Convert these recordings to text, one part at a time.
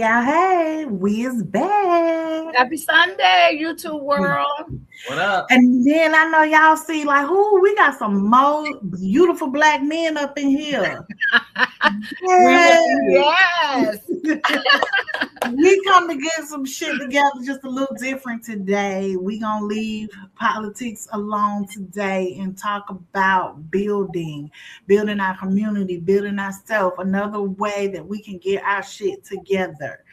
Hey, we is back. Happy Sunday, YouTube world. What up? And then I know y'all see like, we got some more beautiful black men up in here. Yes. We come to get some shit together just a little different today. We gonna leave politics alone today and talk about building our community, building ourselves, another way that we can get our shit together.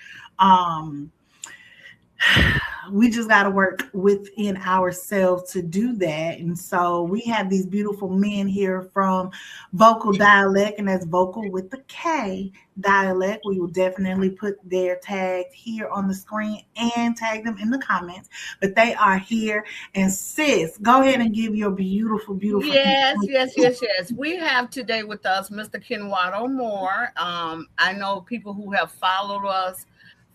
We just got to work within ourselves to do that. And so we have these beautiful men here from Vocal Dialect, and that's vocal with the K dialect. We will definitely put their tags here on the screen and tag them in the comments, but they are here. And sis, go ahead and give your beautiful Yes. We have today with us Mr. Kenwato Moore. I know people who have followed us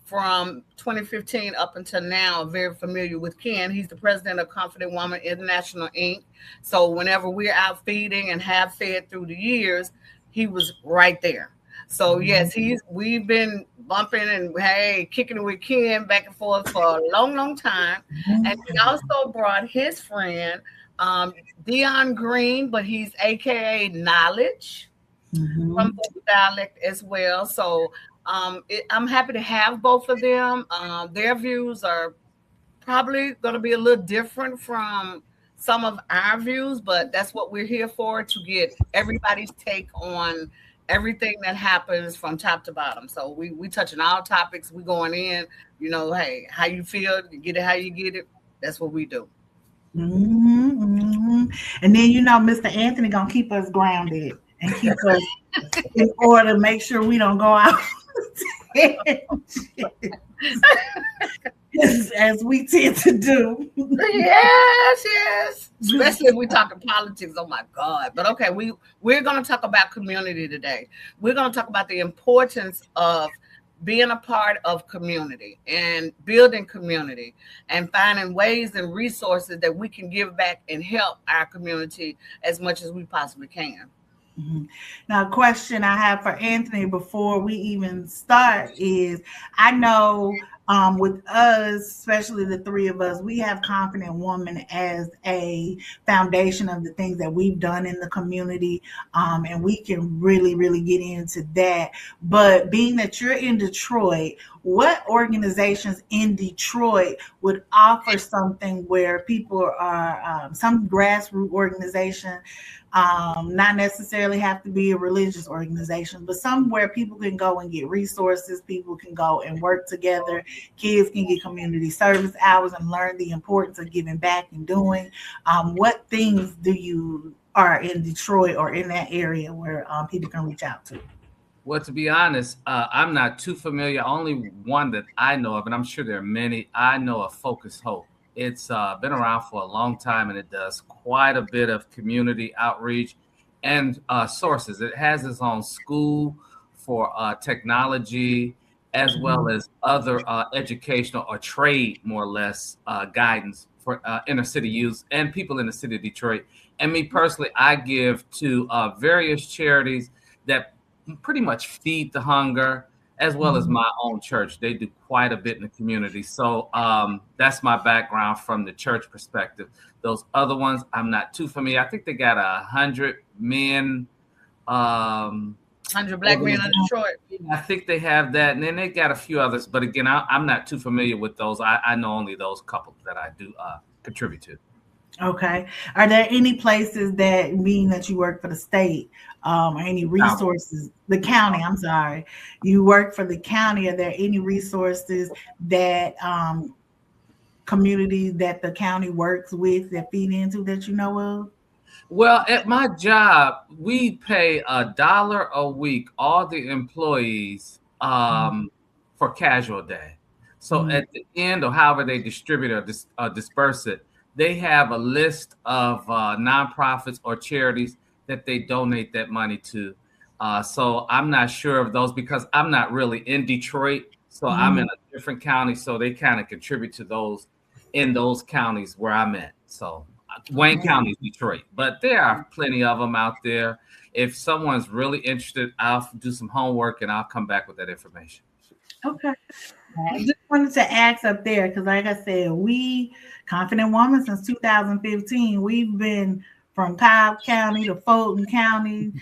from 2015 up until now are very familiar with Ken. He's the president of Confident Woman International, Inc. So whenever we're out feeding and have fed through the years, he was right there. So yes, we've been bumping and kicking it with Ken back and forth for a long time. And he also brought his friend, Dion Green, but he's AKA Knowledge from the dialect as well. So I'm happy to have both of them. Their views are probably going to be a little different from some of our views, but that's what we're here for, to get everybody's take on everything that happens from top to bottom. So we touching all topics. We going in, hey, how you feel, you get it how you get it. That's what we do. And then Mr. Anthony gonna keep us grounded and keep us in order to make sure we don't go out as we tend to do. Yes. Especially if we're talking politics. Oh my God. But okay, we're going to talk about community today. We're going to talk about the importance of being a part of community and building community and finding ways and resources that we can give back and help our community as much as we possibly can. Now, a question I have for Anthony before we even start is, I know with us, especially the three of us, we have Confident Woman as a foundation of the things that we've done in the community, and we can really get into that. But being that you're in Detroit, what organizations in Detroit would offer something where people are, some grassroots organization, not necessarily have to be a religious organization, but somewhere people can go and get resources, people can go and work together, kids can get community service hours and learn the importance of giving back and doing. What things are in Detroit or in that area where people can reach out to? Well, to be honest, I'm not too familiar. Only one that I know of, and I'm sure there are many. I know of Focus Hope. It's been around for a long time, and it does quite a bit of community outreach and sources. It has its own school for technology, as well as other educational or trade, more or less, guidance for inner city youth and people in the city of Detroit. And me personally, I give to various charities that pretty much feed the hunger, as well as my own church. They do quite a bit in the community. So that's my background from the church perspective. Those other ones, I'm not too familiar. I think they got 100 men. 100 black men in Detroit. I think they have that. And then they got a few others. But again, I'm not too familiar with those. I know only those couple that I do contribute to. Okay. Are there any places that mean that you work for the state or any resources? The county, I'm sorry. You work for the county. Are there any resources that communities that the county works with that feed into that you know of? Well, at my job, we pay $1 a week, all the employees for casual day. So at the end, or however they distribute or disperse it, they have a list of nonprofits or charities that they donate that money to. So I'm not sure of those because I'm not really in Detroit. So I'm in a different county. So they kind of contribute to those in those counties where I'm at. So Wayne County is Detroit, but there are plenty of them out there. If someone's really interested, I'll do some homework and I'll come back with that information. Okay. I just wanted to ask up there because, like I said, we Confident Woman since 2015. We've been from Cobb County to Fulton County,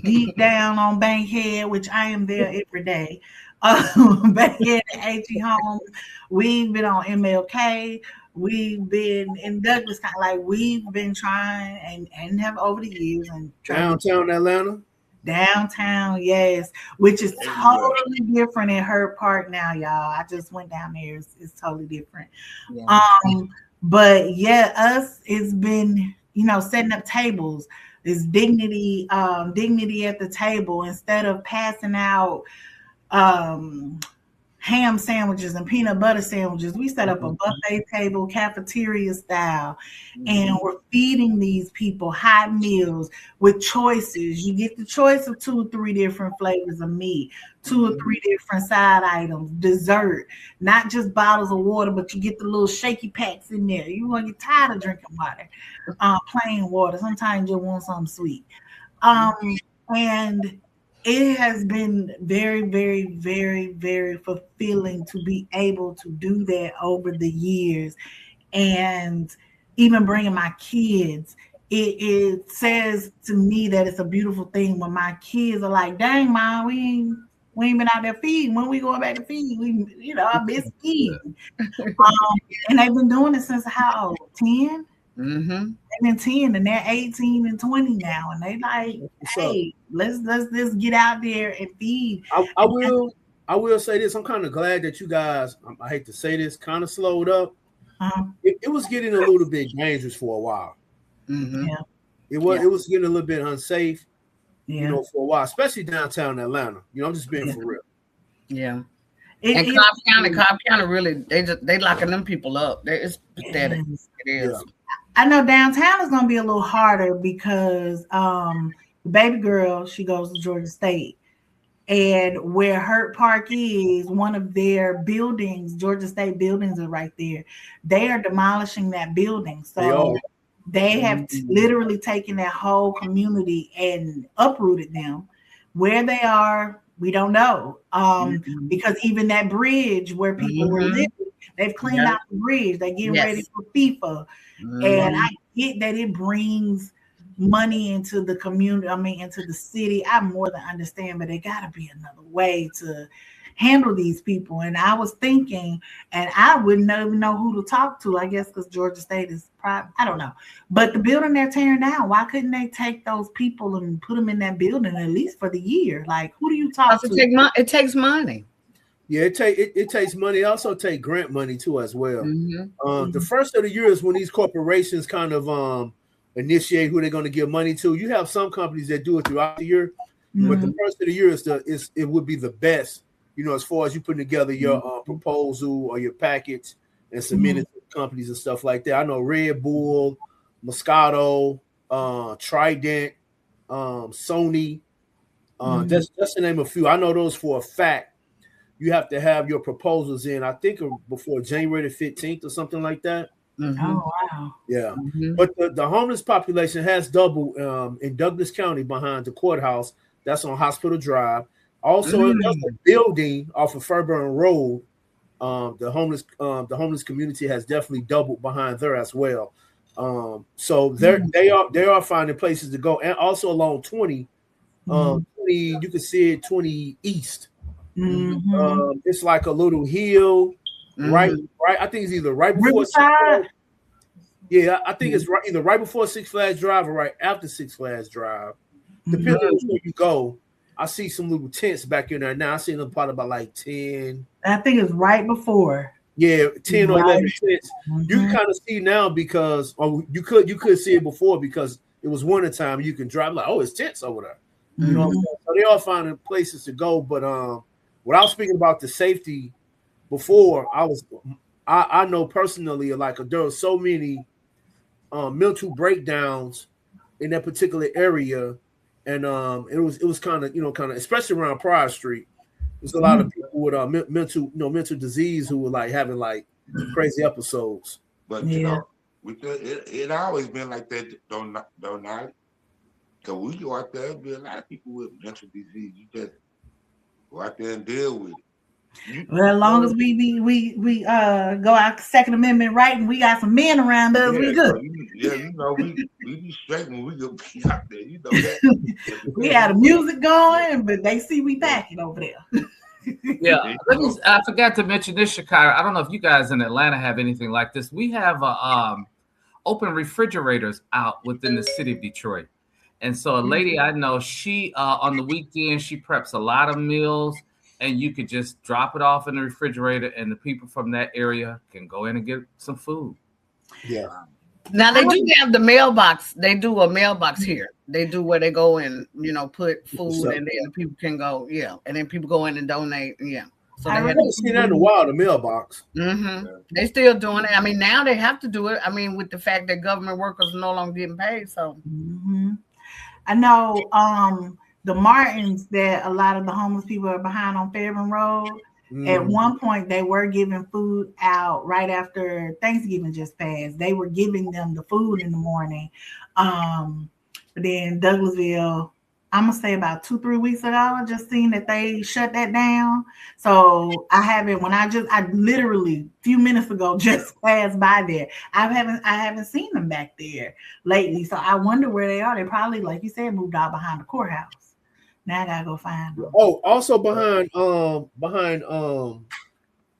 deep down on Bankhead, which I am there every day. Bankhead and HE Homes. We've been on MLK. We've been in Douglas County. Like we've been trying and have over the years and trying to Downtown Atlanta. downtown, yes, which is Everywhere. totally different in Herb Park now, y'all. I just went down there. It's totally different. Yeah. But yeah, us it's been, setting up tables. It's dignity at the table instead of passing out um ham sandwiches and peanut butter sandwiches. We set up a buffet table, cafeteria style, and we're feeding these people hot meals with choices. You get the choice of 2 or 3 different flavors of meat, 2 or 3 different side items, dessert, not just bottles of water, but you get the little shaky packs in there. You want to get tired of drinking water, plain water. Sometimes you want something sweet. And it has been very, very, very, very fulfilling to be able to do that over the years. And even bringing my kids, it says to me that it's a beautiful thing when my kids are like, dang, mom, we ain't been out there feeding. When we going back to feed? I miss feeding. And they've been doing it since how old? 10? Mm-hmm. They've been 10 and they're 18 and 20 now. And they like, hey, let's get out there and feed. I will say this. I'm kind of glad that you guys, I hate to say this, kind of slowed up. It was getting a little bit dangerous for a while. Mm-hmm. Yeah. It was getting a little bit unsafe, Yeah. For a while, especially downtown Atlanta. I'm just being for real. Yeah. And Cobb County really, they locking them people up. It's pathetic. It is. Yeah. I know downtown is going to be a little harder because the baby girl, she goes to Georgia State. And where Hurt Park is, one of their buildings, Georgia State buildings are right there. They are demolishing that building. So they have literally taken that whole community and uprooted them. Where they are, we don't know. Because even that bridge where people were living, they've cleaned out the bridge. They're getting ready for FIFA. And I get that it brings money into the community, into the city. I more than understand, but there got to be another way to handle these people. And I was thinking, and I wouldn't even know who to talk to, I guess, because Georgia State is private. I don't know. But the building they're tearing down, why couldn't they take those people and put them in that building at least for the year? Like, who do you talk to? It takes money. Yeah, it takes money. It also take grant money too as well. The first of the year is when these corporations kind of initiate who they're going to give money to. You have some companies that do it throughout the year, but the first of the year it would be the best. As far as you putting together your proposal or your package and submitting to companies and stuff like that. I know Red Bull, Moscato, Trident, Sony. Just to name a few. I know those for a fact. You have to have your proposals in, I think, before January the 15th or something like that. Oh, wow. Yeah. But the homeless population has doubled in Douglas County behind the courthouse. That's on Hospital Drive. Also, another building off of Fairburn Road. The homeless community has definitely doubled behind there as well. So they are finding places to go, and also along 20, 20, you can see it 20 East. It's like a little hill, right. I think it's either right before. Yeah, I think it's either right before Six Flags Drive or right after Six Flags Drive. Depending on where you go. I see some little tents back in there now. I see them probably about like 10. I think it's right before. Yeah, 10 or 11 tents. You can kind of see now because, or you could see it before because it was winter time. You can drive like, oh, it's tents over there. You know what I'm saying? So they are finding places to go. But when I was speaking about the safety before, I know personally, like there were so many mental breakdowns in that particular area. And it was kind of especially around Pryor Street. There's a lot of people with mental disease who were like having like crazy episodes. But it always been like that. Don't not. Cause we go out there, be a lot of people with mental disease. You just go out there and deal with it. Well, as long as we go out Second Amendment right and we got some men around us, we good. We be straight when we go be out there. You know that. We had the music going, but they see we packing over there. Yeah, I forgot to mention this, Shakira. I don't know if you guys in Atlanta have anything like this. We have open refrigerators out within the city of Detroit. And so a lady I know, she on the weekend, she preps a lot of meals, and you could just drop it off in the refrigerator, and the people from that area can go in and get some food. Yeah. Now they do have the mailbox. They do a mailbox here. They do where they go and put food, and then the people can go, and then people go in and donate, So I haven't seen that in a while. The mailbox. Mm-hmm. They still doing it. I mean, now they have to do it. I mean, with the fact that government workers are no longer getting paid. So I know the Martins that a lot of the homeless people are behind on Fairburn Road. At one point, they were giving food out right after Thanksgiving just passed. They were giving them the food in the morning. But then Douglasville, I'm going to say about 2-3 weeks ago, I just seen that they shut that down. So I haven't, I literally a few minutes ago just passed by there. I haven't seen them back there lately. So I wonder where they are. They probably, like you said, moved out behind the courthouse. Now I gotta go find them. Oh, also behind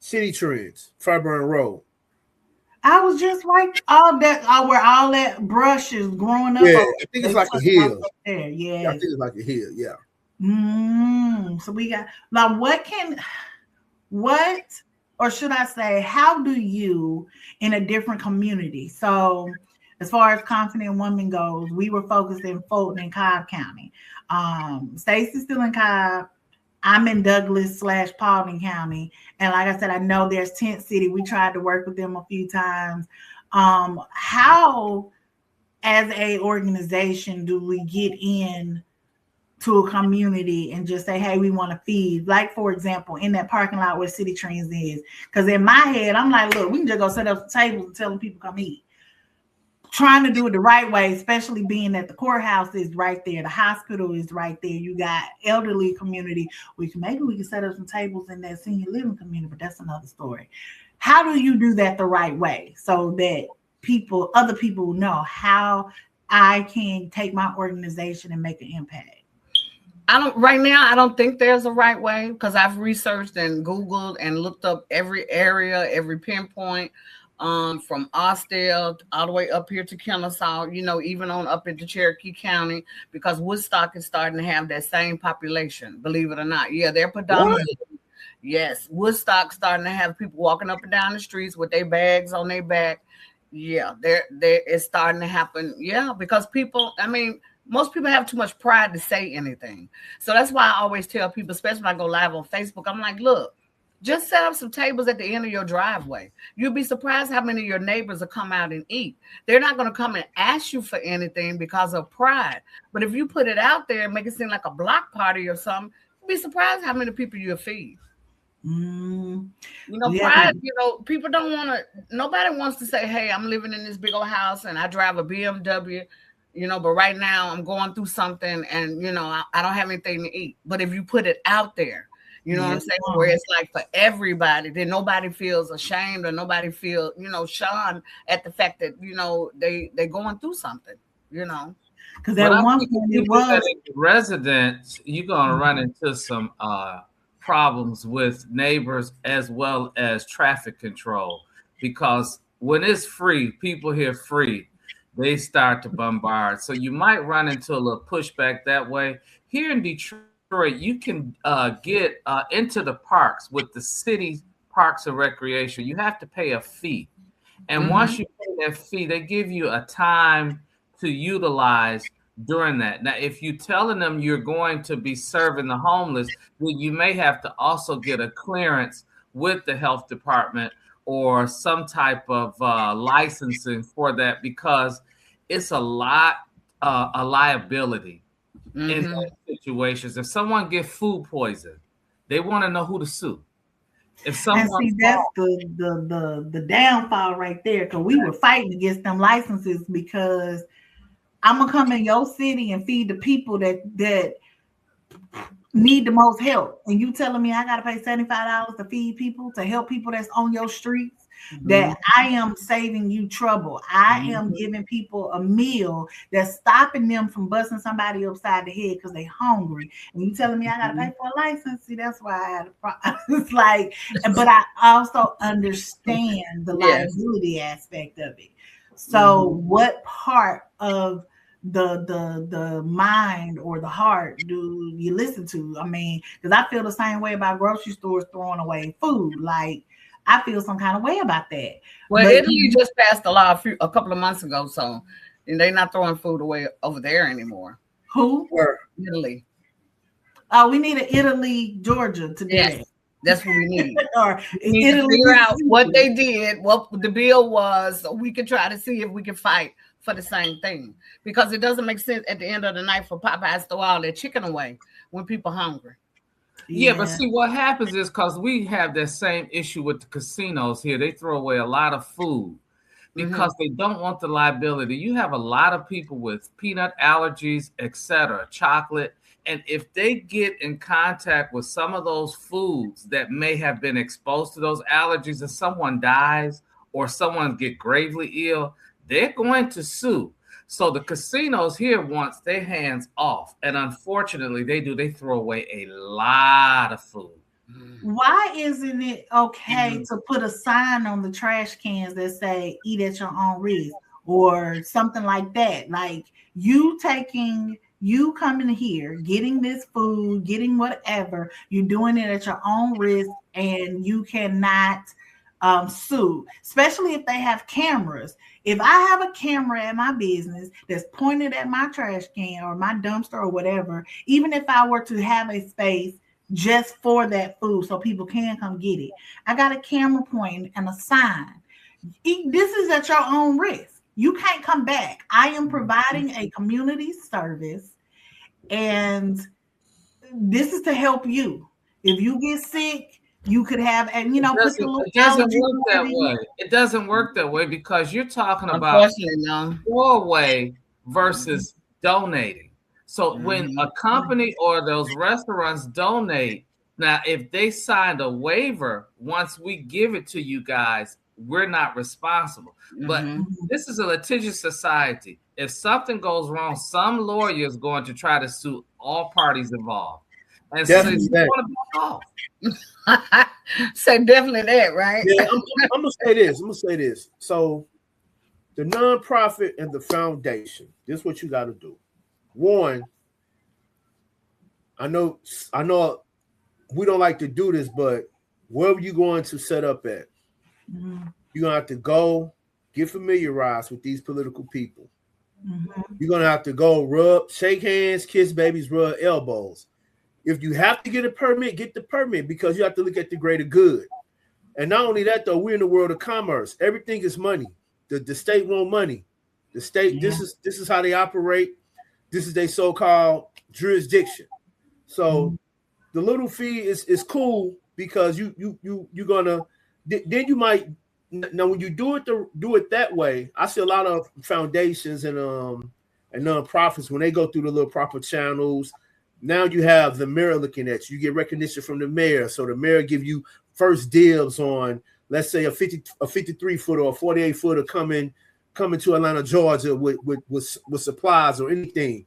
City Trends, Fairburn Road. I was just right all that where all that brush is growing up. Yeah, I think it's like a hill. There, yeah. I think it's like a hill, yeah. So we got now or should I say, how do you in a different community? So as far as Confident Women goes, we were focused in Fulton and Cobb County. Stacey's still in Cobb. I'm in Douglas/Paulding County. And like I said, I know there's Tent City. We tried to work with them a few times. How, as a organization, do we get in to a community and just say, hey, we want to feed? Like, for example, in that parking lot where City Trends is. Because in my head, I'm like, look, we can just go set up some tables and tell them people come eat. Trying to do it the right way, especially being that the courthouse is right there, the hospital is right there. You got elderly community. Maybe we can set up some tables in that senior living community, but that's another story. How do you do that the right way so that other people know how I can take my organization and make an impact? Right now, I don't think there's a right way, because I've researched and Googled and looked up every area, every pinpoint. From Austell all the way up here to Kennesaw, even on up into Cherokee County, because Woodstock is starting to have that same population, believe it or not. Yeah, they're predominantly. What? Yes, Woodstock starting to have people walking up and down the streets with their bags on their back. Yeah, it's starting to happen. Yeah, because most people have too much pride to say anything. So that's why I always tell people, especially when I go live on Facebook, I'm like, look, just set up some tables at the end of your driveway. You'll be surprised how many of your neighbors will come out and eat. They're not going to come and ask you for anything because of pride. But if you put it out there and make it seem like a block party or something, you'll be surprised how many people you'll feed. Pride, people don't want to, nobody wants to say, hey, I'm living in this big old house and I drive a BMW, but right now I'm going through something and, I don't have anything to eat. But if you put it out there, what I'm saying? Where it's like for everybody, then nobody feels ashamed or nobody feels, shunned at the fact that, they're going through something, Because at one point it was residents, you're going to run into some problems with neighbors as well as traffic control. Because when it's free, people hear free, they start to bombard. So you might run into a little pushback that way. Here in Detroit, you can get into the parks with the city parks and recreation. You have to pay a fee. And once you pay that fee, they give you a time to utilize during that. Now, if you're telling them you're going to be serving the homeless, then you may have to also get a clearance with the health department or some type of licensing for that, because it's a liability. In those situations, if someone gets food poisoned, they want to know who to sue. If someone that's the downfall right there, because we were fighting against them licenses, because I'm gonna come in your city and feed the people that need the most help, and you telling me I gotta pay $75 to feed people, to help people that's on your streets, that I am saving you trouble. I am giving people a meal that's stopping them from busting somebody upside the head because they hungry. And you telling me I gotta pay for a license? See, that's why I had a problem. It's like, but I also understand the liability aspect of it. So what part of the mind or the heart do you listen to? I mean, because I feel the same way about grocery stores throwing away food. Like, I feel some kind of way about that. Well, But Italy just passed a law a couple of months ago, so they're not throwing food away over there anymore. who? Where? Italy. Oh, we need an Italy, Georgia to do that. That's what we need. Or We need to Italy, figure out what they did, what the bill was, so we can try to see if we can fight for the same thing. Because it doesn't make sense at the end of the night for Popeyes to throw all their chicken away when people are hungry. Yeah, but see what happens is because we have that same issue with the casinos here. They throw away a lot of food because they don't want the liability. You have a lot of people with peanut allergies, etc., chocolate. And if they get in contact with some of those foods that may have been exposed to those allergies and someone dies or someone get gravely ill, they're going to sue. So the casinos here wants their hands off. And unfortunately, they throw away a lot of food. Why isn't it okay to put a sign on the trash cans that say "eat at your own risk" or something like that? Like, you coming here, getting this food, getting whatever, you're doing it at your own risk, and you cannot sue, especially if they have cameras. If I have a camera at my business that's pointed at my trash can or my dumpster or whatever, even if I were to have a space just for that food so people can come get it, I got a camera point and a sign. This is at your own risk. You can't come back. I am providing a community service, and this is to help you. If you get sick, you could have, and put the little it doesn't work that way. It doesn't work that way because you're talking about throwaway versus donating. So when a company or those restaurants donate, now if they signed a waiver, once we give it to you guys, we're not responsible. But this is a litigious society. If something goes wrong, some lawyer is going to try to sue all parties involved. And so you want to back off. So definitely that, right? Yeah, I'm gonna say this. So the nonprofit and the foundation, this is what you got to do. One, I know we don't like to do this, but wherever you're going to set up at, you're gonna have to go get familiarized with these political people. You're gonna have to go shake hands, kiss babies, rub elbows. If you have to get a permit, get the permit, because you have to look at the greater good. And not only that, though, we're in the world of commerce. Everything is money. The state want money. The state, this is how they operate. This is their so-called jurisdiction. So the little fee is cool because you're gonna, then you might, now when you do it that way, I see a lot of foundations and nonprofits, when they go through the little proper channels, now you have the mayor looking at you. You get recognition from the mayor. So the mayor give you first dibs on, let's say, a 53-footer or a 48-footer coming to Atlanta, Georgia with supplies or anything.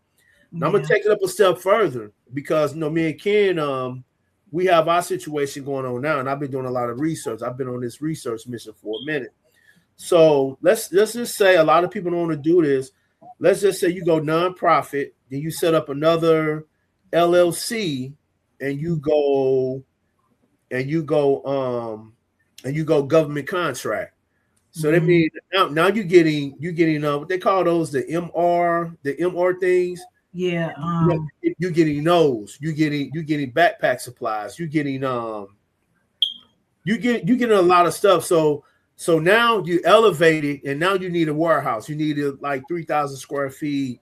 Now I'm gonna take it up a step further because me and Ken, we have our situation going on now, and I've been doing a lot of research. I've been on this research mission for a minute. So let's just say a lot of people don't want to do this. Let's just say you go nonprofit, then you set up another LLC, and you go government contract. So that means now you're getting what they call those the MR things. Yeah. You're getting those. You're getting backpack supplies. You're getting a lot of stuff. So now you elevated, and now you need a warehouse. You need like 3,000 square feet.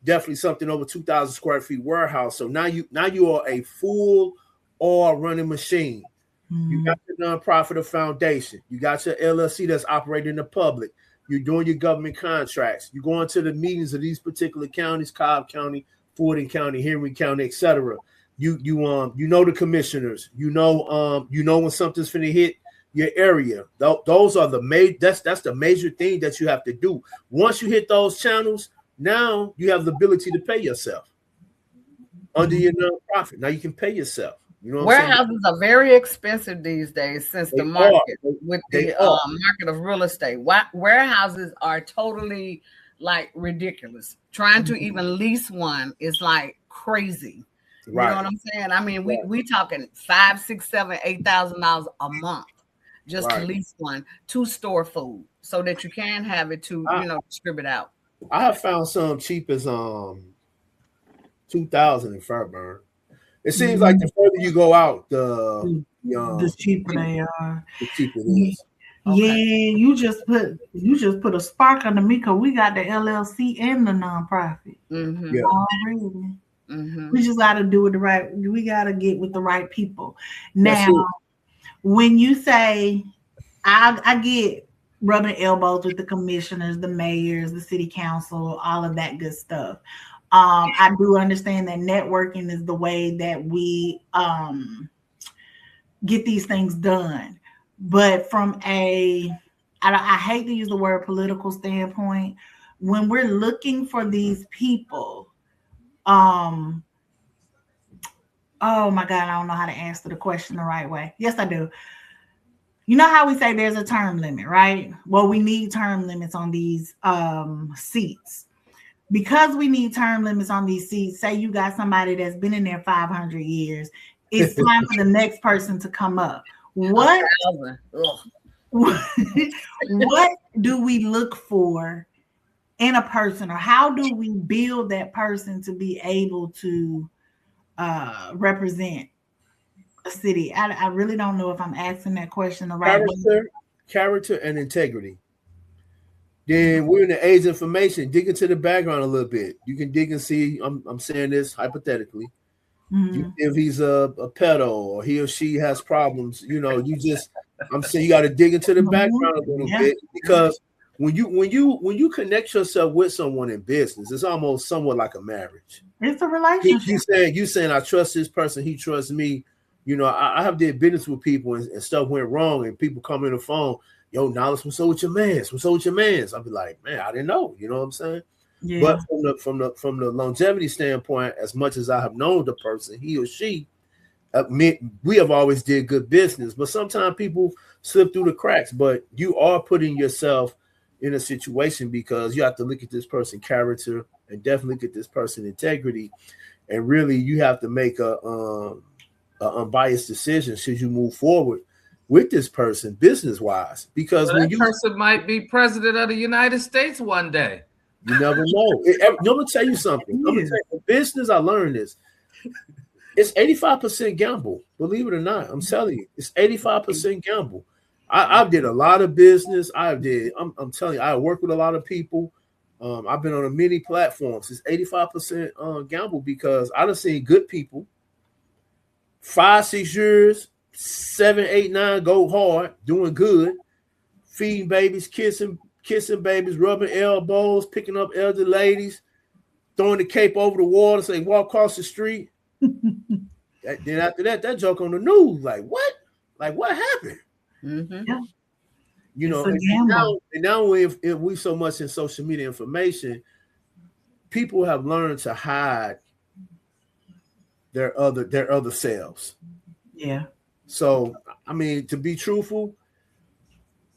Definitely something over 2,000 square feet warehouse. So now you are a full oil running machine. You got your nonprofit or foundation. You got your LLC that's operating in the public. You're doing your government contracts. You're going to the meetings of these particular counties: Cobb County, Fording County, Henry County, etc. You know the commissioners. You know when something's finna hit your area. Those are the that's the major thing that you have to do. Once you hit those channels, now you have the ability to pay yourself under your nonprofit. Now you can pay yourself. You know what I'm saying? Warehouses are very expensive these days since the market with the market of real estate. Warehouses are totally like ridiculous. Trying to even lease one is like crazy. Right. You know what I'm saying? I mean, we talking $5,000, $6,000, $7,000, $8,000 a month just to lease one to store food so that you can have it to distribute out. I have found some cheap as $2,000 in Fairburn. It seems like the further you go out, the cheaper they are. The cheaper it is. Yeah, you just put a spark under me because we got the LLC and the nonprofit already. We just got to do it the right. We got to get with the right people. Now, when you say, I get rubbing elbows with the commissioners, the mayors, the city council, all of that good stuff. I do understand that networking is the way that we get these things done. But from I hate to use the word political standpoint, when we're looking for these people, oh my God, I don't know how to answer the question the right way. Yes, I do. You know how we say there's a term limit, right? Well, we need term limits on these seats. Because we need term limits on these seats, say you got somebody that's been in there 500 years, it's time for the next person to come up. What do we look for in a person, or how do we build that person to be able to represent a city? I really don't know if I'm asking that question the right way. Character and integrity. Then we're in the age of information. Dig into the background a little bit. You can dig and see. I'm saying this hypothetically. If he's a pedo or he or she has problems, I'm saying you got to dig into the background a little bit, because when you connect yourself with someone in business, it's almost somewhat like a marriage. It's a relationship. You saying I trust this person, he trusts me. I have did business with people and stuff went wrong, and people come in the phone. Yo, Knowledge, what's up with your mans? What's up with your mans? I'll be like, man, I didn't know. You know what I'm saying? Yeah. But from the longevity standpoint, as much as I have known the person, he or she, we have always did good business. But sometimes people slip through the cracks. But you are putting yourself in a situation because you have to look at this person's character and definitely look at this person's integrity, and really you have to make a unbiased decision should you move forward with this person business-wise, because when that person might be president of the United States one day. You never know. I'm gonna tell you something. In business, I learned this. It's 85% gamble. Believe it or not, I'm telling you, it's 85% gamble. I did a lot of business. I'm telling you, I work with a lot of people. I've been on many platforms. It's 85% gamble, because I done seen good people 5-6 years, 7, 8, 9 go hard, doing good, feeding babies, kissing babies, rubbing elbows, picking up elder ladies, throwing the cape over the wall and saying walk across the street. Then after that joke on the news, like what happened? Yeah. And now if we so much in social media information, people have learned to hide their other selves. Yeah. So, I mean, to be truthful,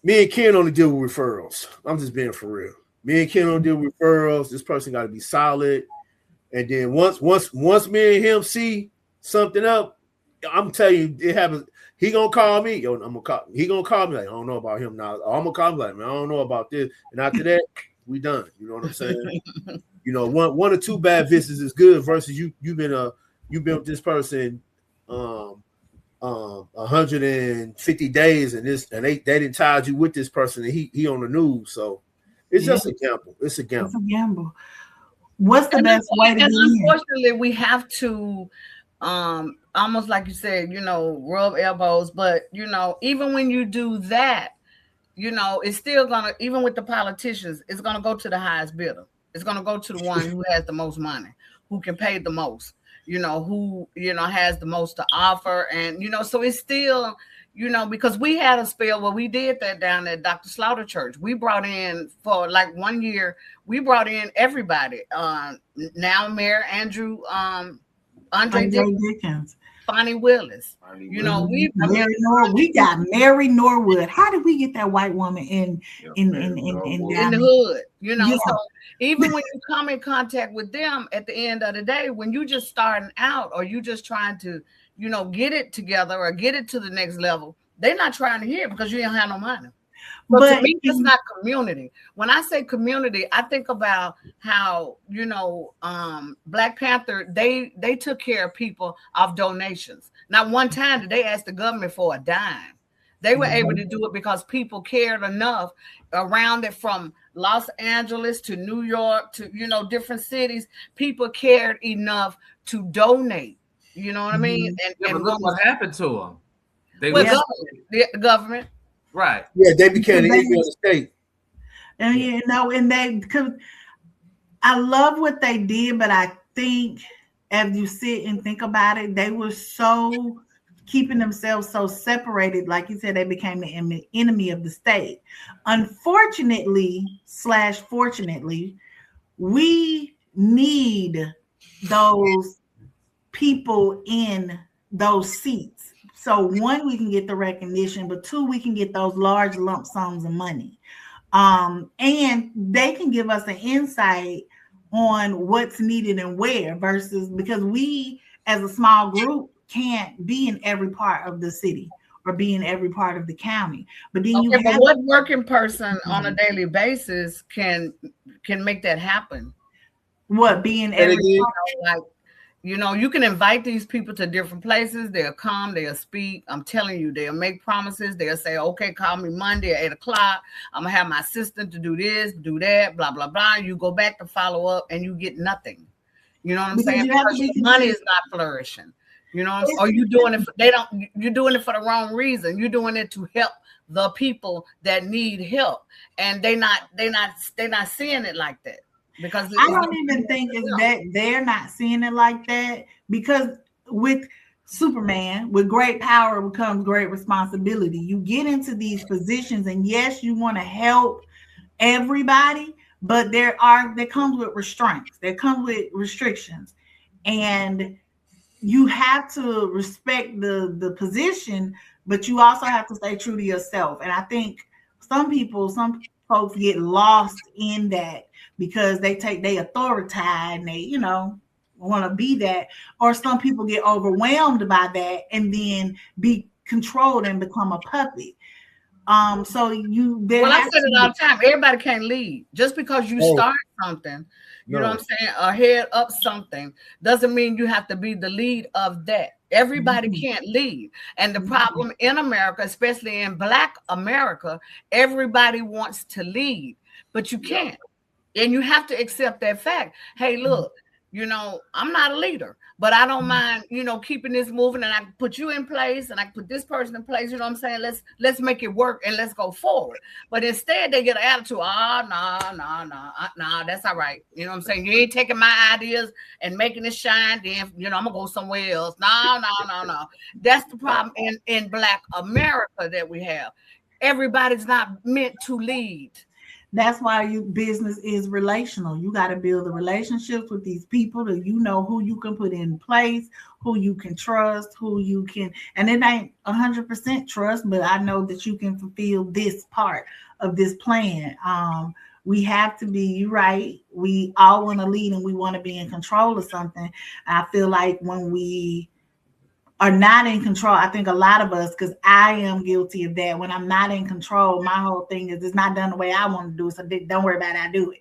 me and Ken only deal with referrals. I'm just being for real. Me and Ken only deal with referrals. This person got to be solid. And then once me and him see something up, I'm telling you, it happens. He gonna call me. Yo, I'm gonna call. He gonna call me like, I don't know about him now. I'm gonna call him like, man, I don't know about this. And after that, we done. You know what I'm saying? One or two bad visits is good versus you've been with this person 150 days and they didn't tie you with this person, and he on the news. So it's just a gamble. It's a gamble. What's the best way to do it? Unfortunately, we have to almost like you said, rub elbows. But even when you do that, it's still gonna, even with the politicians, it's gonna go to the highest bidder. It's gonna go to the one who has the most money, who can pay the most. who, has the most to offer. And, so it's still, because we had a spell where we did that down at Dr. Slaughter Church. We brought in, for like 1 year, we brought in everybody. Now Mayor Andrew, Andre Dickens, Bonnie Willis. We got Mary Norwood. How did we get that white woman in the hood? Yeah. So even when you come in contact with them at the end of the day, when you just starting out or you just trying to, get it together or get it to the next level, they're not trying to hear it because you don't have no money. But to me, it's not community. When I say community, I think about how, Black Panther, they took care of people off donations. Not one time did they ask the government for a dime. They were able to do it because people cared enough around it, from Los Angeles to New York to, different cities. People cared enough to donate. You know what I mean? And look what happened to them. The government. Right. Yeah, they became the enemy of the state. And because I love what they did, but I think as you sit and think about it, they were so keeping themselves so separated. Like you said, they became the enemy of the state. Unfortunately / fortunately, we need those people in those seats. So one, we can get the recognition, but two, we can get those large lump sums of money. And they can give us an insight on what's needed and where, versus because we as a small group can't be in every part of the city or be in every part of the county. But then what working person on a daily basis can make that happen? What, being every part, you can invite these people to different places. They'll come, they'll speak. I'm telling you, they'll make promises. They'll say, okay, call me Monday at 8:00. I'm going to have my assistant to do this, do that, blah, blah, blah. You go back to follow up and you get nothing. You know what I'm saying? Because your money is not flourishing. You know what I'm saying? Or you're doing it for the wrong reason. You're doing it to help the people that need help. And they're not seeing it like that. Because I don't even think it's that they're not seeing it like that, because with Superman, with great power comes great responsibility. You get into these positions and yes, you want to help everybody, but there comes with restraints. There comes with restrictions, and you have to respect the position, but you also have to stay true to yourself. And I think some folks get lost in that because they take their authority and they, want to be that. Or some people get overwhelmed by that and then be controlled and become a puppet. I said it all the time. Everybody can't lead. Just because you start something, you know what I'm saying, or head up something, doesn't mean you have to be the lead of that. Everybody can't lead. And the problem in America, especially in Black America, everybody wants to lead, but you can't. And you have to accept that fact. Hey, look, I'm not a leader, but I don't mind, keeping this moving, and I can put you in place and I can put this person in place. You know what I'm saying? Let's make it work and let's go forward. But instead they get an attitude. Nah, that's all right. You know what I'm saying? You ain't taking my ideas and making it shine. Then, I'm gonna go somewhere else. No. That's the problem in Black America that we have. Everybody's not meant to lead. That's why business is relational. You got to build the relationships with these people that who you can put in place, who you can trust, who you can, and it ain't 100% trust, but I know that you can fulfill this part of this plan. We have to be, you're right. We all want to lead and we want to be in control of something. I feel like when we are not in control, I think a lot of us, because I am guilty of that. When I'm not in control, my whole thing is it's not done the way I want to do it, so don't worry about it, I do it.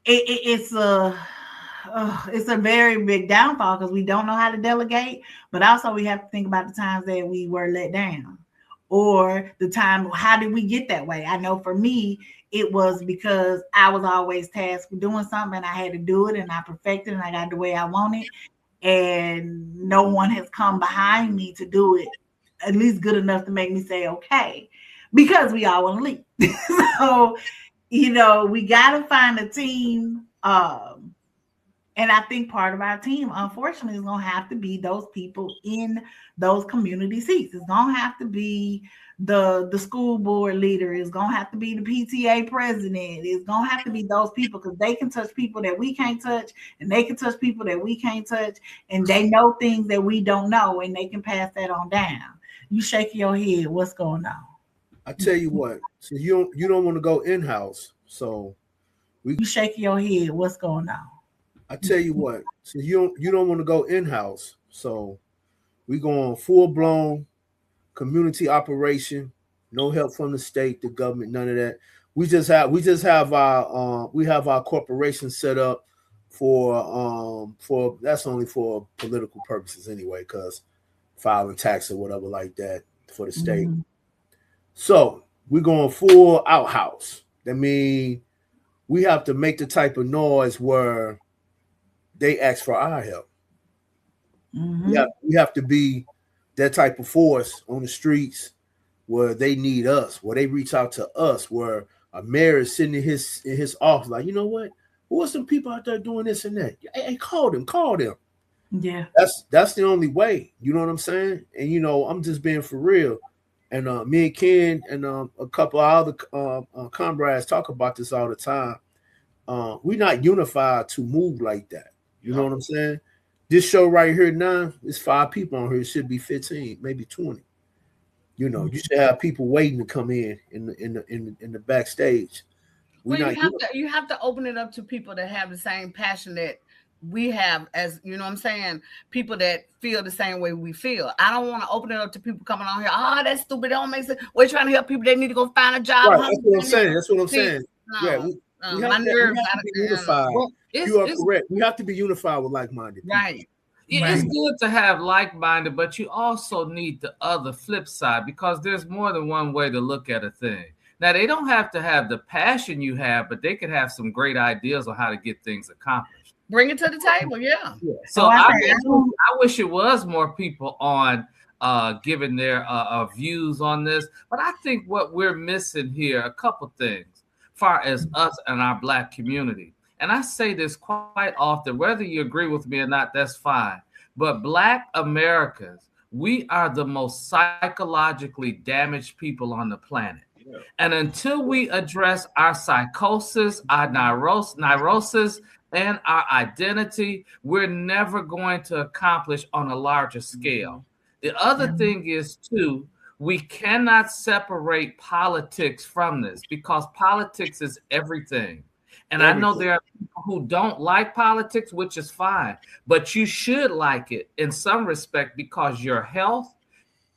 It's a very big downfall because we don't know how to delegate, but also we have to think about the times that we were let down, or the time, how did we get that way? I know for me, it was because I was always tasked with doing something and I had to do it and I perfected and I got the way I wanted. And no one has come behind me to do it at least good enough to make me say, okay, because we all want to leave. So, we got to find a team And I think part of our team, unfortunately, is going to have to be those people in those community seats. It's going to have to be the school board leader. It's going to have to be the PTA president. It's going to have to be those people, because they can touch people that we can't touch, and they can touch people that we can't touch, and they know things that we don't know, and they can pass that on down. You shake your head. What's going on? I tell you what. So you don't want to go in house. So you shake your head. What's going on? I tell you what, so you don't want to go in-house. So we go on full-blown community operation, no help from the state, the government, none of that. We just have our corporation set up for that's only for political purposes anyway, because filing tax or whatever like that for the state. Mm-hmm. So we're going full outhouse. That means we have to make the type of noise where they ask for our help. Mm-hmm. We have to be that type of force on the streets where they need us, where they reach out to us, where a mayor is sitting in his office like, you know what? Who are some people out there doing this and that? Hey, call them. Yeah. That's the only way. You know what I'm saying? And, I'm just being for real. And me and Ken and a couple of other comrades talk about this all the time. We're not unified to move like that. You know what I'm saying? This show right here now, it's 5 people on here. It should be 15, maybe 20. You should have people waiting to come in the backstage. Well, you have to open it up to people that have the same passion that we have, as you know what I'm saying, people that feel the same way we feel. I don't want to open it up to people coming on here. Oh, that's stupid. It don't make sense. We're trying to help people that need to go find a job. Right, that's what I'm saying. No. Yeah, we have to be unified. Well, you are correct. We have to be unified with like-minded people. Right. It's good to have like-minded, but you also need the other flip side, because there's more than one way to look at a thing. Now, they don't have to have the passion you have, but they could have some great ideas on how to get things accomplished. Bring it to the table, yeah. So I wish it was more people on giving their views on this. But I think what we're missing here, a couple things, far as us and our Black community. And I say this quite often, whether you agree with me or not, that's fine. But Black Americans, we are the most psychologically damaged people on the planet. Yeah. And until we address our psychosis, our neurosis, and our identity, we're never going to accomplish on a larger scale. The other thing is, too, we cannot separate politics from this, because politics is everything. And I know there are people who don't like politics, which is fine, but you should like it in some respect, because your health,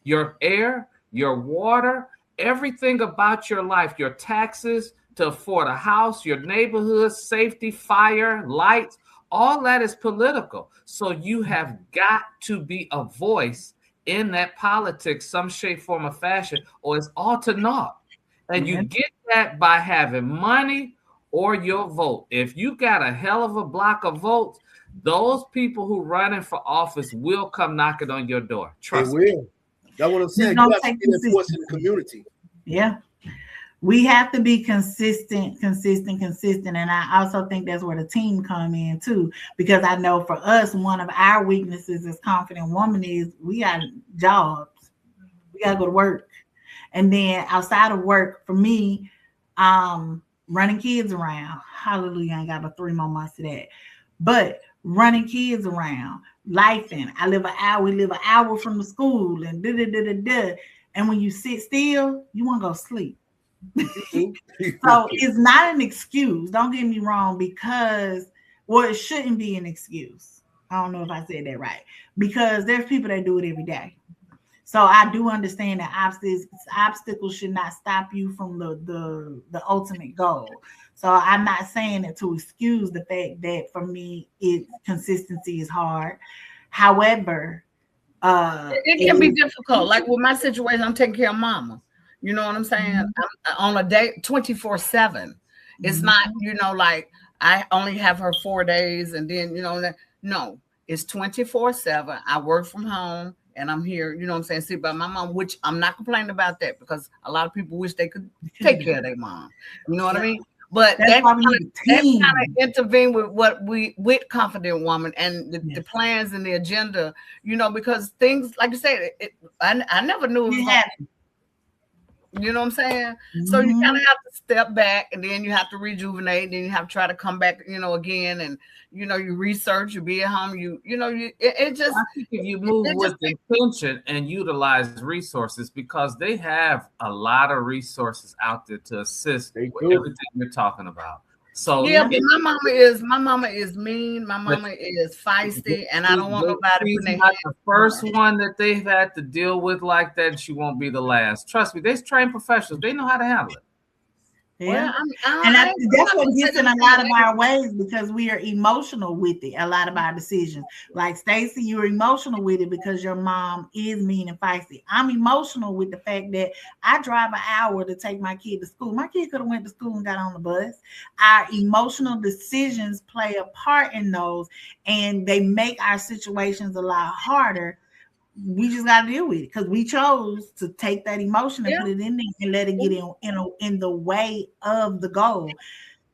your air, your water, everything about your life, your taxes to afford a house, your neighborhood, safety, fire, lights, all that is political. So you have got to be a voice in that politics, some shape, form, or fashion, or it's all to naught. And you get that by having money or your vote. If you got a hell of a block of votes, those people who running for office will come knocking on your door. Trust me. That's what I'm saying. You have to be a force in the community. Yeah. We have to be consistent. And I also think that's where the team come in too, because I know for us, one of our weaknesses as confident woman is we got jobs. We got to go to work. And then outside of work, for me, running kids around. Hallelujah. I ain't got but 3 more months to that. But running kids around, lifing. We live an hour from the school and And when you sit still, you want to go sleep. So it's not an excuse. Don't get me wrong, because, it shouldn't be an excuse. I don't know if I said that right, because there's people that do it every day. So I do understand that obstacles should not stop you from the ultimate goal. So I'm not saying it to excuse the fact that for me, consistency is hard. However, it can be difficult. Like with my situation, I'm taking care of mama. You know what I'm saying? I'm on a day 24/7. It's not, like I only have her 4 days and then, no, it's 24/7. I work from home and I'm here, sit by my mom, which I'm not complaining about that, because a lot of people wish they could take care of their mom. You know what I mean? But That's why we need a team. kind of intervene with Confident Woman and the plans and the agenda, you know, because things like you said, I never knew it was gonna happen. You know what I'm saying? So you kind of have to step back, and then you have to rejuvenate, then you have to try to come back, you know, again, and you know, you research, you be at home, it just, I think if you move with intention and utilize resources, because they have a lot of resources out there to assist with everything you're talking about. So yeah, but my mama is mean, my mama is feisty, and I don't want nobody putting their not the first one that they've had to deal with like that, and she won't be the last. Trust me, they're trained professionals. They know how to handle it. Yeah, well, that's what gets in a lot of our ways, because we are emotional with it. A lot of our decisions, like Stacey, you're emotional with it because your mom is mean and feisty. I'm emotional with the fact that I drive an hour to take my kid to school. My kid could have went to school and got on the bus. Our emotional decisions play a part in those, and they make our situations a lot harder. We just got to deal with it because we chose to take that emotion and put it in there and let it get in the way of the goal.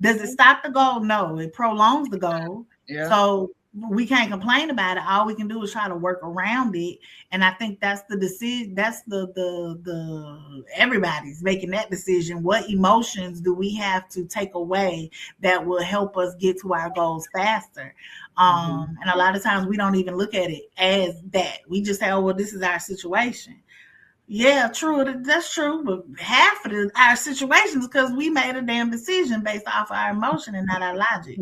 Does it stop the goal? No, it prolongs the goal. Yeah. So we can't complain about it. All we can do is try to work around it. And I think that's the decision. That's the everybody's making that decision. What emotions do we have to take away that will help us get to our goals faster? And a lot of times we don't even look at it as that. We just say, oh, well, this is our situation. Yeah, true. That's true. But half of our situations because we made a damn decision based off our emotion and not our logic.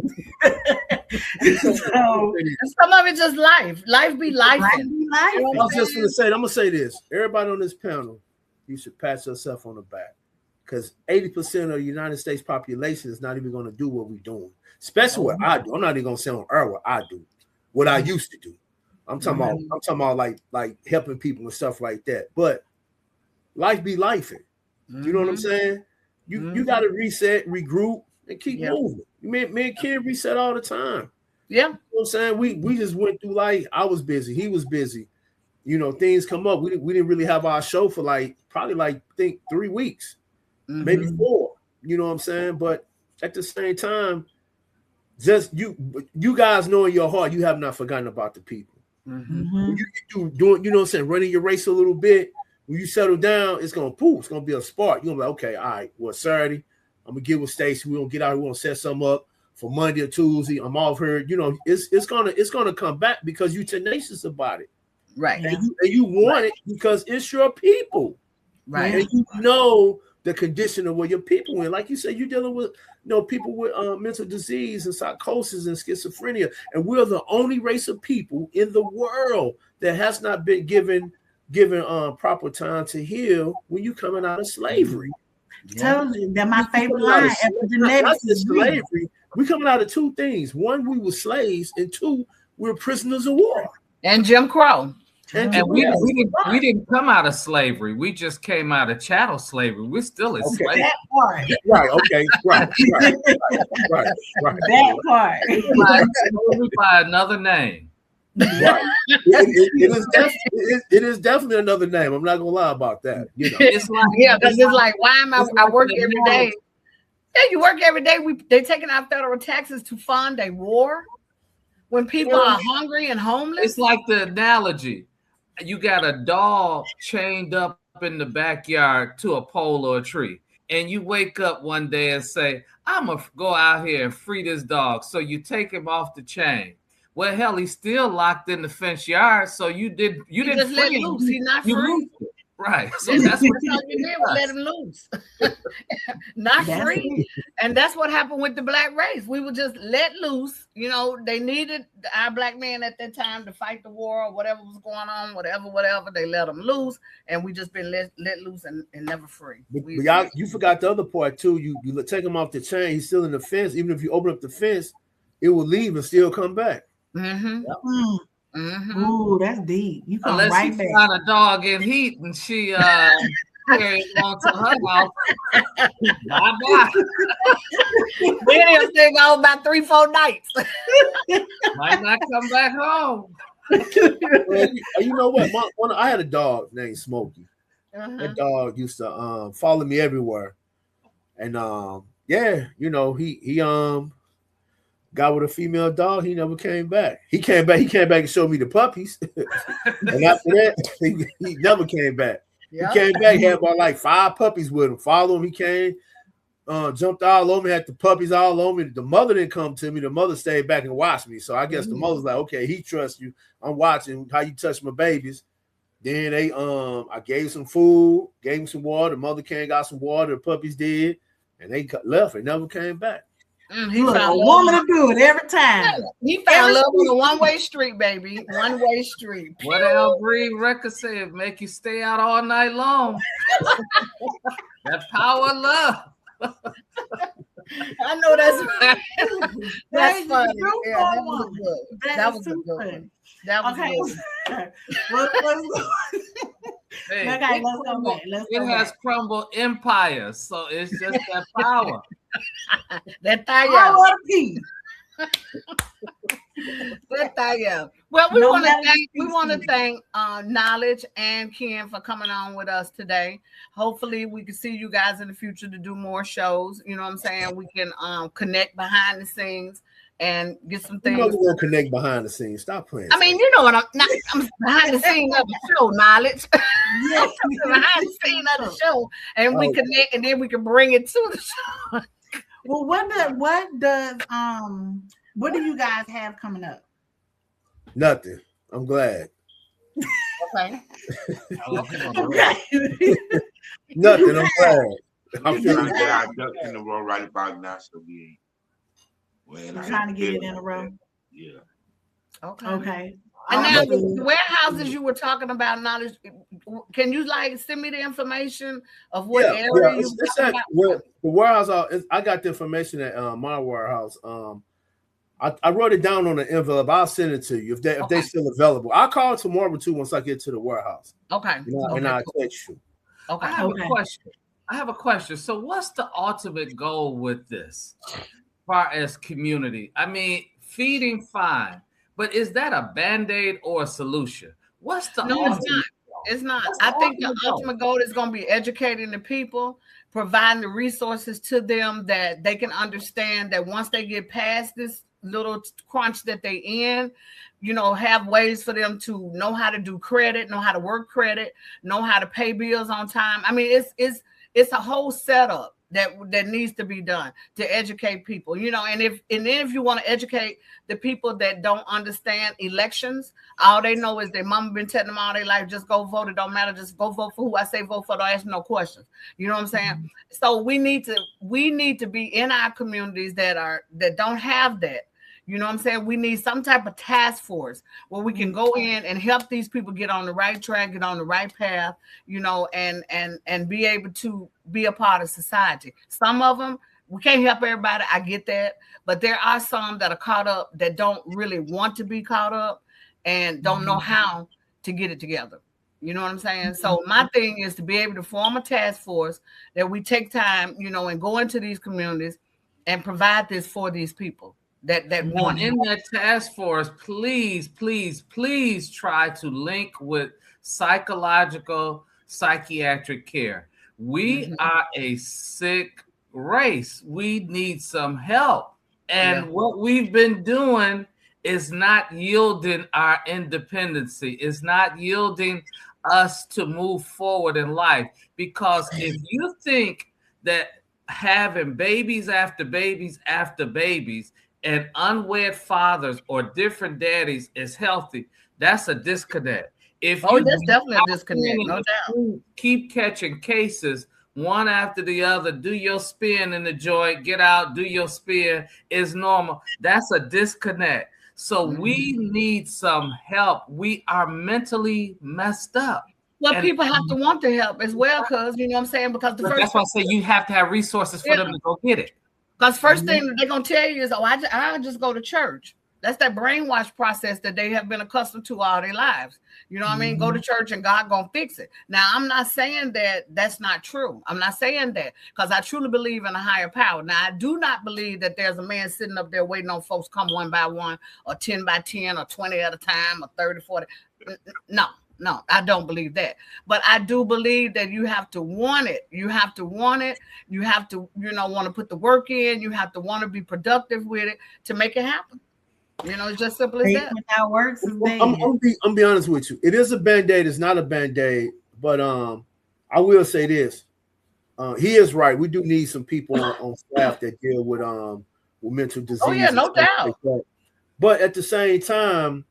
So, some of it just life. Life be life. I was just going to say, I'm going to say this. Everybody on this panel, you should pat yourself on the back. Because 80% of the United States population is not even going to do what we're doing. Especially what I do. I'm not even going to say on air what I do. What I used to do. I'm talking about like helping people and stuff like that. But life be life. You know what I'm saying? You got to reset, regroup, and keep moving. Me and Ken reset all the time. Yeah. You know what I'm saying? We just went through like, I was busy. He was busy. You know, things come up. We didn't really have our show for probably I think 3 weeks, maybe 4. You know what I'm saying? But at the same time, just you guys know in your heart, you have not forgotten about the people. When you get doing, you know what I'm saying, running your race a little bit, when you settle down, it's gonna be a spark. You're gonna be like, okay, all right, well, Saturday, I'm gonna get with Stacey. We're gonna get out, we're gonna set something up for Monday or Tuesday. I'm off her, you know, it's gonna come back because you're tenacious about it. Right. And you want it because it's your people. Right. And you know the condition of where your people in. Like you said, you're dealing with people with mental disease and psychosis and schizophrenia. And we're the only race of people in the world that has not been given proper time to heal when you coming out of slavery. Told you that my favorite line epigenetics is slavery. We coming out of 2 things. 1, we were slaves, and 2, we're prisoners of war. And Jim Crow. And we didn't come out of slavery. We just came out of chattel slavery. We're still in slavery. That part. Right. Okay. Right. That part. By another name. Right. It is definitely another name. I'm not gonna lie about that. You know. It's like why am I work every day? Yeah, you work every day. They taking out federal taxes to fund a war when people are hungry and homeless. It's like the analogy. You got a dog chained up in the backyard to a pole or a tree, and you wake up one day and say, I'm gonna go out here and free this dog. So you take him off the chain. Well, hell, he's still locked in the fence yard. So you didn't just let him loose. He's not free. Right. So that's what you did was let him loose. Not free. And that's what happened with the black race. We would just let loose. You know, they needed our black men at that time to fight the war or whatever was going on, whatever. They let them loose. And we just been let loose and never free. But y'all, you forgot the other part too. You take him off the chain. He's still in the fence. Even if you open up the fence, it will leave and still come back. Ooh, that's deep. You come unless right back. Got a dog in heat and she carried on to her house. Bye. Then he'll stay gone about 3-4 nights. Might not come back home. Well, you know what? I had a dog named Smokey. That dog used to follow me everywhere, and Yeah, you know, he got with a female dog. He never came back. He came back. He came back and showed me the puppies, and after that, he never came back. He Yep. came back, had about like 5 puppies with him. Followed him. He came, jumped all over me, had the puppies all over me. The mother didn't come to me. The mother stayed back and watched me. So I guess the mother's like, okay, he trusts you. I'm watching how you touch my babies. Then they I gave some food, gave him some water. The mother came, got some water. The puppies did, and they left. They never came back. He Look, found a woman to do it every time. He found love on a one-way street, baby. One-way street. What Al Green record said, make you stay out all night long. That power of love. I know that's right. That's funny. Yeah, that was good. That was a good one. That was okay. Good. Hey, Okay, let's go back. It has crumbled empires, so it's just that power. That Power of the Well, we want to thank Knowledge and Ken for coming on with us today. Hopefully we can see you guys in the future to do more shows. You know what I'm saying? We can connect behind the scenes and get some things. You know we're gonna connect behind the scenes. Stop playing. I mean, you know what I'm behind the scenes of the show, Knowledge. Yes. Behind the scenes of the show, and we connect, and then we can bring it to the show. Well, what do you guys have coming up? Nothing. I'm glad. Okay. Nothing. I'm glad. I'm We're trying feeling to get our ducks in a row right about now, so we ain't. We're trying to get it in a row. Yeah. Okay. And now the warehouses you were talking about, Knowledge, can you like send me the information of what area you were talking about? Well, the warehouse, I got the information at my warehouse. I wrote it down on the envelope. I'll send it to you if they're still available. I'll call tomorrow too once I get to the warehouse. Okay. And I'll text you. Okay. I have a question. So what's the ultimate goal with this as far as community? I mean, feeding fine, but is that a Band-Aid or a solution? What's the ultimate goal? It's not. I think the ultimate goal is going to be educating the people, providing the resources to them that they can understand that once they get past this little crunch that they in, you know, have ways for them to know how to do credit, know how to work credit, know how to pay bills on time. I mean, it's a whole setup that needs to be done to educate people, you know. And then if you want to educate the people that don't understand elections, all they know is their mama been telling them all their life, just go vote. It don't matter. Just go vote for who I say vote for. Don't ask no questions. You know what I'm saying? Mm-hmm. So we need to be in our communities that don't have that. You know what I'm saying? We need some type of task force where we can go in and help these people get on the right track, get on the right path, you know, and be able to be a part of society. Some of them, we can't help everybody. I get that. But there are some that are caught up that don't really want to be caught up and don't know how to get it together. You know what I'm saying? So my thing is to be able to form a task force that we take time, you know, and go into these communities and provide this for these people. That want in that task force, please try to link with psychiatric care. We are a sick race. We need some help. And what we've been doing is not yielding our independency. It's not yielding us to move forward in life. Because if you think that having babies after babies after babies and unwed fathers or different daddies is healthy, that's a disconnect. If that's definitely a disconnect, no doubt. Keep catching cases one after the other, do your spin in the joint, get out, do your spin is normal. That's a disconnect. So we need some help. We are mentally messed up. Well, people have to want the help as well, because you know what I'm saying? Because that's why I say you have to have resources for them to go get it. Because first thing they're going to tell you is, I just go to church. That's that brainwash process that they have been accustomed to all their lives. You know what I mean? Go to church and God going to fix it. Now, I'm not saying that that's not true. I'm not saying that, because I truly believe in a higher power. Now, I do not believe that there's a man sitting up there waiting on folks come one by one or 10 by 10 or 20 at a time or 30, 40. No. No, I don't believe that. But I do believe that you have to want it. You have to want it. You have to, want to put the work in. You have to want to be productive with it to make it happen. It's just simple as that. Without works is dead. I'm be honest with you. It is a Band-Aid. It's not a Band-Aid. But I will say this. He is right. We do need some people on staff that deal with mental disease. Oh, yeah, no doubt. Like, but at the same time,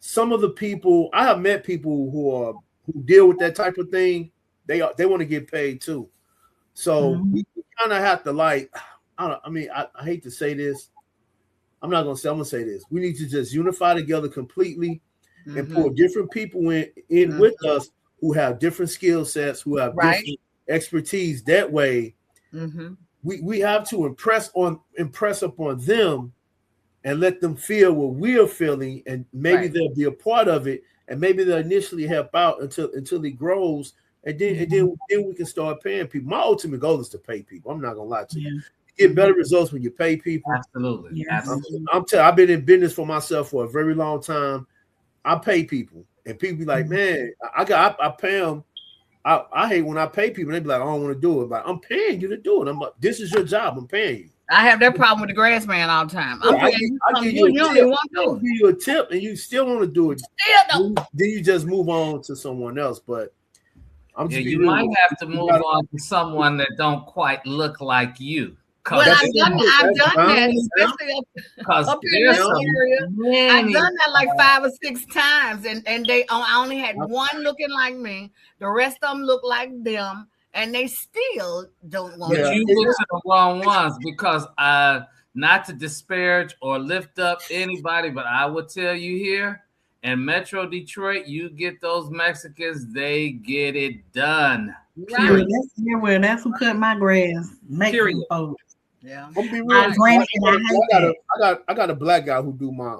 some of the people, I have met people who deal with that type of thing. They want to get paid too. So we kind of have to I hate to say this. I'm going to say this. We need to just unify together completely and pull different people in with us who have different skill sets, who have different expertise. That way, we have to impress upon them and let them feel what we're feeling, and maybe they'll be a part of it, and maybe they'll initially help out until it grows, and then we can start paying people. My ultimate goal is to pay people. I'm not gonna lie to you. You get better results when you pay people. Absolutely. Yes. I've been in business for myself for a very long time. I pay people, and people be like, "Man, I pay them." I hate when I pay people. They be like, "I don't want to do it," but I'm paying you to do it. I'm like, "This is your job. I'm paying you." I have that problem with the grass man all the time. I give you a tip, and you still want to do it. Then you just move on to someone else. But you might have to move on to someone that don't quite look like you. Well, I've done that, especially up here in this area. I've done that like 5 or 6 times, and I only had one looking like me. The rest of them look like them, and they still don't want to. But you went to the wrong ones, because not to disparage or lift up anybody, but I would tell you here in Metro Detroit, you get those Mexicans, they get it done. Right. That's who cut my grass. Mexican folks. Yeah. I got a black guy who do my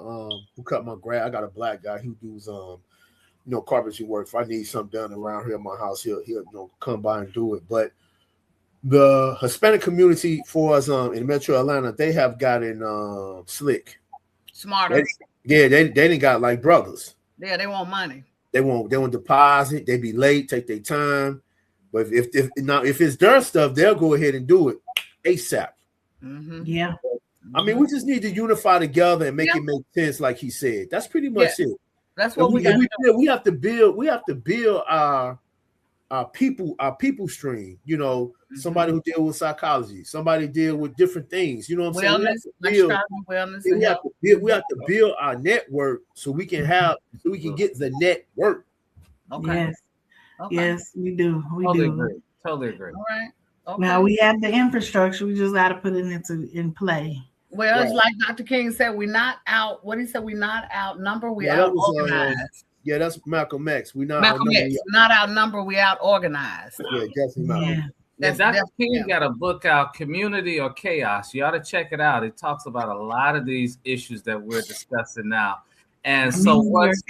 who cut my grass. I got a black guy who does carpentry work. If I need something done around here in my house, he'll come by and do it. But the Hispanic community for us in Metro Atlanta, they have gotten slick. Smarter. They didn't got like brothers. Yeah, they want money. They want deposit, they be late, take their time. But if it's their stuff, they'll go ahead and do it ASAP. Yeah. I mean, we just need to unify together and make it make sense, like he said. That's pretty much it. That's what we got to do. We have to build our people stream. Somebody who deal with psychology, somebody deal with different things. You know what I'm saying? We have to build our network so we can get the network. Okay. Yes. Okay. Yes, we do. Totally agree. All right. Okay. Now we have the infrastructure. We just got to put it in play. Well, it's like Dr. King said, we're not out. What he said, we're not outnumbered. We're out organized. That's Malcolm X. We're not Malcolm X. Not outnumbered. We're out organized. Yeah, definitely Malcolm. Yeah. Dr. King got a book out, Community or Chaos. You ought to check it out. It talks about a lot of these issues that we're discussing now. And so what's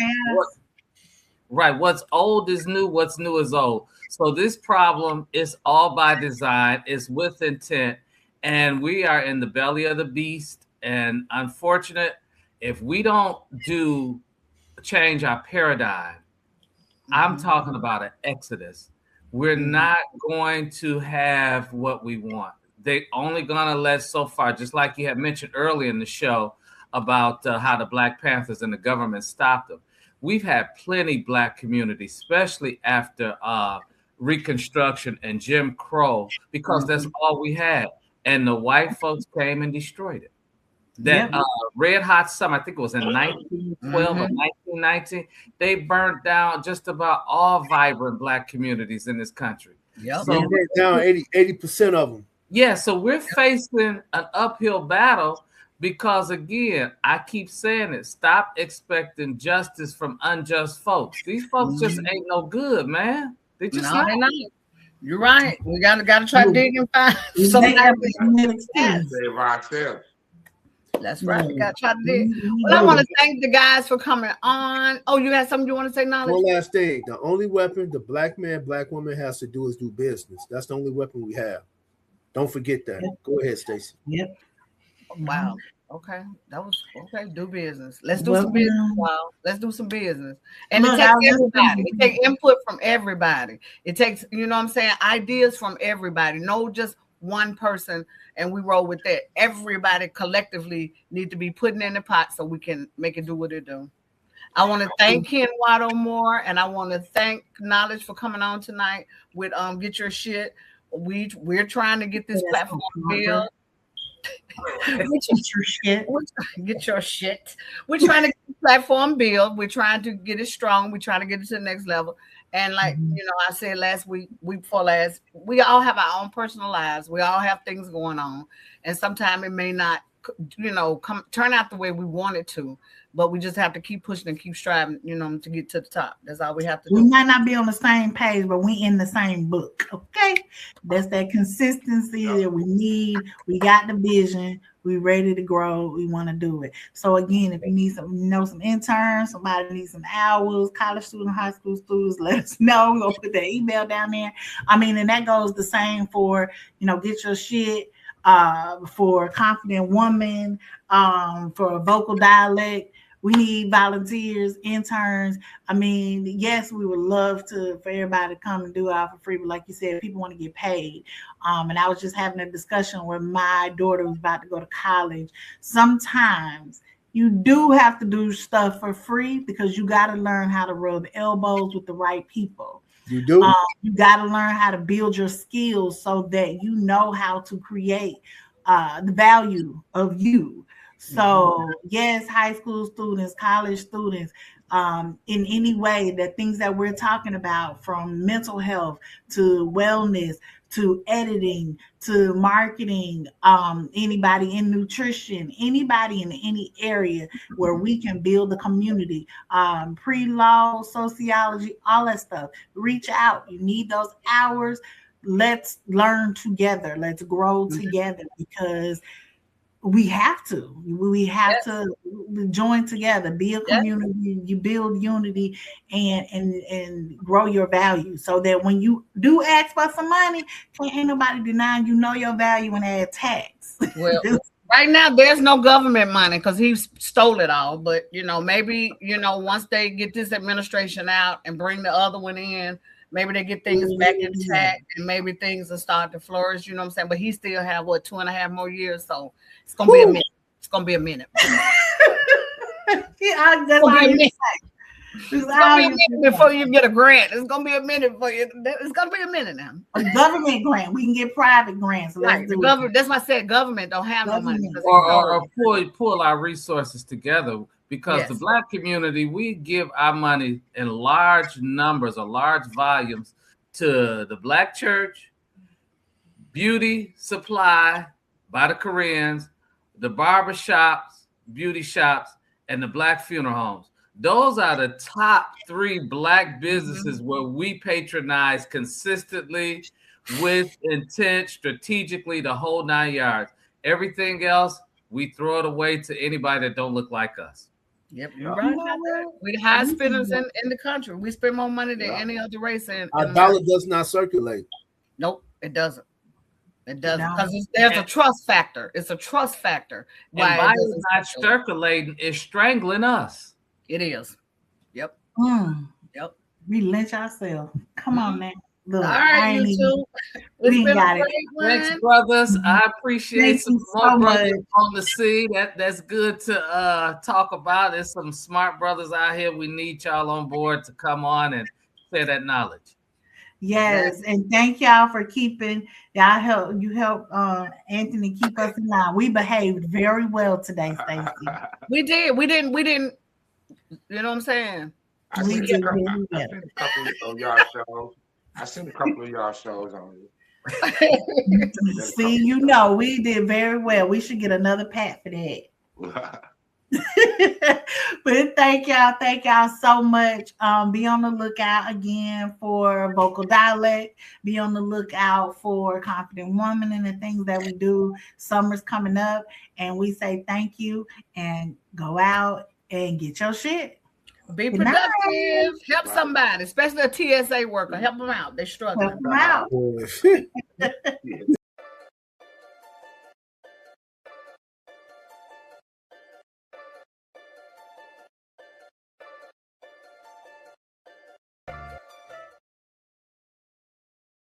old is new, what's new is old. So this problem is all by design, it's with intent, and we are in the belly of the beast. And unfortunate, if we don't change our paradigm, I'm talking about an exodus. We're not going to have what we want. They only gonna let so far, just like you had mentioned earlier in the show about how the Black Panthers and the government stopped them. We've had plenty Black communities, especially after Reconstruction and Jim Crow, because that's all we had. And the white folks came and destroyed it. That red hot summer, I think it was in 1912 or 1919, they burnt down just about all vibrant Black communities in this country. So they burnt down 80% of them. Yeah, so we're facing an uphill battle because, again, I keep saying it, stop expecting justice from unjust folks. These folks just ain't no good, man. They just not. You're right. We gotta try to dig and find something. That's right. We gotta try to dig. Well, I want to thank the guys for coming on. Oh, you had something you want to say, Knowledge? One last thing. The only weapon the Black man, Black woman has to do is do business. That's the only weapon we have. Don't forget that. Go ahead, Stacey. Yep. Wow. Okay. That was okay. Do business. Let's do Well, some business, y'all. Let's do some business. And it look, takes I was just everybody. It thinking, takes input from everybody. It takes, you know what I'm saying, ideas from everybody. No just one person and we roll with that. Everybody collectively need to be putting in the pot so we can make it do what it do. I want to thank Ken Waddle Moore, and I want to thank Knowledge for coming on tonight with Get Your Shit. We're trying to get this platform built. Get your shit. Get your shit. We're trying to get the platform built. We're trying to get it strong. We're trying to get it to the next level. And like I said last week before last, we all have our own personal lives. We all have things going on, and sometimes it may not, turn out the way we want it to. But we just have to keep pushing and keep striving, to get to the top. That's all we have to do. We might not be on the same page, but we in the same book. Okay. That's that consistency that we need. We got the vision. We ready to grow. We want to do it. So again, if you need some interns, somebody needs some hours, college student, high school students, let us know. We're gonna put that email down there. And that goes the same for, Get Your Shit, for Confident Woman, for Vocal Dialect. We need volunteers, interns. Yes, we would love for everybody to come and do it all for free. But like you said, people want to get paid. And I was just having a discussion where my daughter was about to go to college. Sometimes you do have to do stuff for free because you got to learn how to rub elbows with the right people. You do. You got to learn how to build your skills so that you know how to create the value of you. So yes, high school students, college students, in any way, the things that we're talking about, from mental health to wellness to editing to marketing, anybody in nutrition, anybody in any area where we can build the community, pre-law, sociology, all that stuff. Reach out. You need those hours. Let's learn together. Let's grow together, because we have to join together, be a community. You build unity and grow your value, so that when you do ask for some money, ain't nobody denying your value and add tax. Well, right now there's no government money because he stole it all. But maybe once they get this administration out and bring the other one in, maybe they get things back intact, and maybe things will start to flourish. You know what I'm saying? But he still have 2.5 more years, so it's gonna be a minute. It's gonna be a minute. That's all you say. It's gonna be a minute before you get a grant. It's gonna be a minute for you. It's gonna be a minute now. A government grant. We can get private grants. So right. That's why I said government don't have no money. Or pull our resources together. Because the Black community, we give our money in large numbers or large volumes to the Black church, beauty supply by the Koreans, the barber shops, beauty shops, and the Black funeral homes. Those are the top 3 Black businesses where we patronize consistently, with intent, strategically, the whole 9 yards. Everything else, we throw it away to anybody that don't look like us. Yep, you're right. We're the highest spenders in the country. We spend more money than any other race. Our dollar does not circulate. Nope, it doesn't. It doesn't, because there's a trust factor. It's a trust factor. Why it's not circulating is strangling us. It is. Yep. Yep. We lynch ourselves. Come on, man. Look, all right, you two. We got it. Thanks, brothers. I appreciate some more brothers on the scene. That's good to talk about. There's some smart brothers out here. We need y'all on board to come on and share that knowledge. Yes, and thank y'all for keeping you help Anthony keep us in line. We behaved very well today, Stacey. We didn't. You know what I'm saying? I seen a couple of y'all shows. I seen a couple of y'all shows on it. See, we did very well. We should get another pat for that. But thank y'all so much. Be on the lookout again for Vocal Dialect. Be on the lookout for Confident Woman and the things that we do. Summer's coming up, and we say thank you, and go out and get your shit. Be productive. Help somebody, especially a TSA worker. Help them out. They're struggling. Help them out.